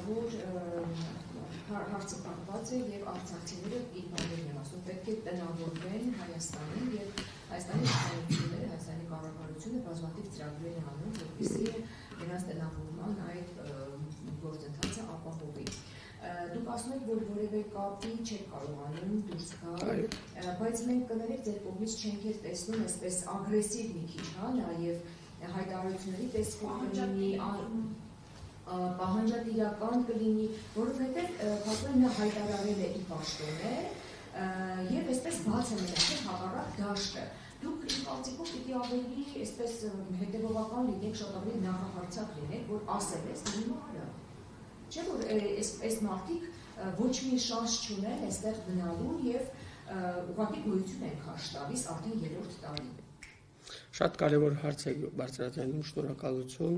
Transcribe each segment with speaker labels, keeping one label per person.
Speaker 1: որ հարցը կապված է եւ արցախցիները իր բաններն են ասում, պետք է տնավորվեն Հայաստանին եւ Հայաստանի իշխանությունները, Հայաստանի կառավարությունը բազմաթիվ ծրագրեր են անում, որպեսզի նրանց տնավորման այդ գործընթացը ապահովի։ Դուք ասում եք, որ որևէ կապի չեք կարողանում դուրս գալ, բայց մենք կներեք ձեր կողմից չենք էլ տեսնում այսպես ագրեսիվ մի քիչ, հա, նաեւ հայտարարությունների տեսքով կլինի, պահանջատիրական կլինի, որովհետեւ փաստորեն նա հայտարարել է իր պաշտոններ եւ այսպես բաց է մնացել հակառակ դաշտը։ Դուք իմ կարծիքով պիտի ավելի այսպես հետեւողական լինեք, շատ ավելի նախահարցակ լինեք, որ ասել ես հիմա չէ՞ որ այս մարդիկ ոչ մի շանս չունեն այստեղ մնալու եւ ուղղակի գոյություն են քաշ տալիս արդեն 3-րդ տարին։
Speaker 2: Շատ կարևոր հարց է բարձրաձայնում, շնորհակալություն։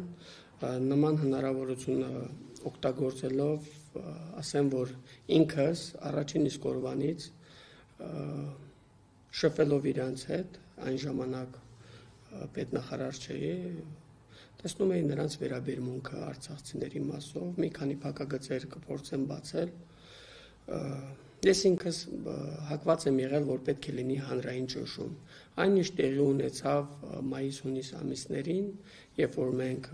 Speaker 2: Նման հնարավորությունը օգտագործելով ասեմ, որ ինքս առաջին իսկ օրվանից շփվելով իրանց հետ, այն ժամանակ պետնախարար չէի, տեսնում էի նրանց վերաբերմունքը արցախցիների մասով, մի քանի փակագծեր կփորձեմ բացել։ Ես ինքս հակված եմ եղել, որ պետք է լինի հանրային ճնշում։ Այն ինչ տեղի ունեցավ մայիս-հունիս ամիսներին, երբ որ մենք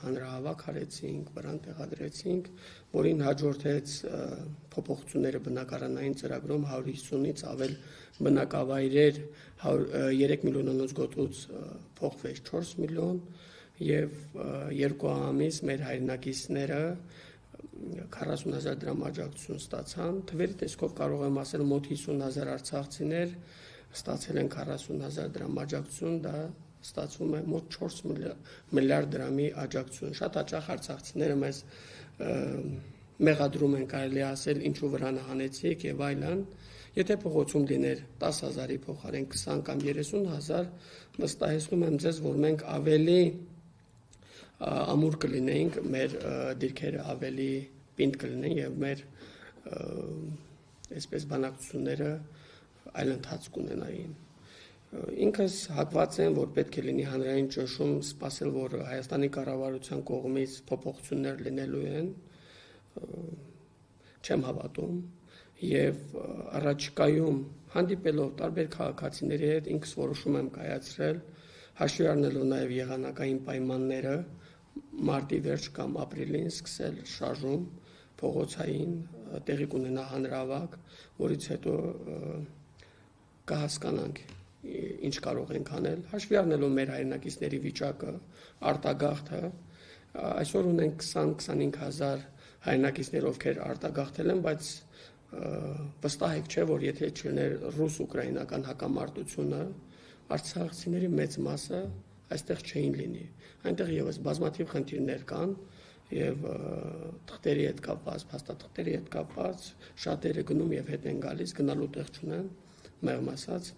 Speaker 2: հանրահավաք արեցինք, վրան տեղադրեցինք, որին հաջորդեց փոփոխությունները բնակարանային ծրագրում 150-ից ավել բնակավայրեր 3 միլիոնանոց գոտուց փոխվեց 4 միլիոն եւ 2 ամիս մեր հայրենակիցները 40,000 դրամ աջակցություն ստացան, թվերի տեսքով կարող եմ ասել մոտ 50,000 արցախցիներ ստացել են 40,000 դրամ աջակցություն, դա ստացվում է մոտ 4 միլիարդ դրամի աջակցություն։ Շատ հաճախ արցախցիները մեզ մեղադրում են, կարելի ասել, ինչու վրանը հանեցիք եւ այլն։ Եթե փողոցում լիներ 10,000-ի փոխարեն 20 կամ 30,000, վստահեցնում եմ ձեզ, որ մենք ավելի ամուր կլինեինք, մեր դիրքերը ավելի պինդ կլինեն եւ մեր այսպես բանակցությունները այլ ընթացք ունենային։ Ինքս հակված եմ, որ պետք է լինի հանրային ճնշում, սպասել, որ Հայաստանի կառավարության կողմից փոփոխություններ լինելու են, չեմ հավատում եւ առաջիկայում հանդիպելով տարբեր քաղաքացիների հետ ինքս որոշում եմ կայացրել, հաշվի առնելով նաեւ եղանակային պայմանները, մարտի վերջ կամ ապրիլին սկսել շարժում փողոցային, տեղի կունենա հանրահավաք, որից հետո կհասկանանք ինչ կարող ենք անել, հաշվի առնելով մեր հայրենակիցների վիճակը, արտագաղթը, այսօր ունենք 20-25,000 հայրենակիցներ, ովքեր արտագաղթել են, բայց վստահ եք, չէ, որ եթե չլիներ ռուս-ուկրաինական հակամարտությունը, արցախցիների մեծ մասը այստեղ չէին լինի։ Այնտեղ եւս բազմաթիվ խնդիրներ կան եւ թղթերի հետ կապված, փաստաթղթերի հետ կապված շատերը գնում եւ հետ են գալիս, գնալու տեղ չունեն, մեղմ ասած։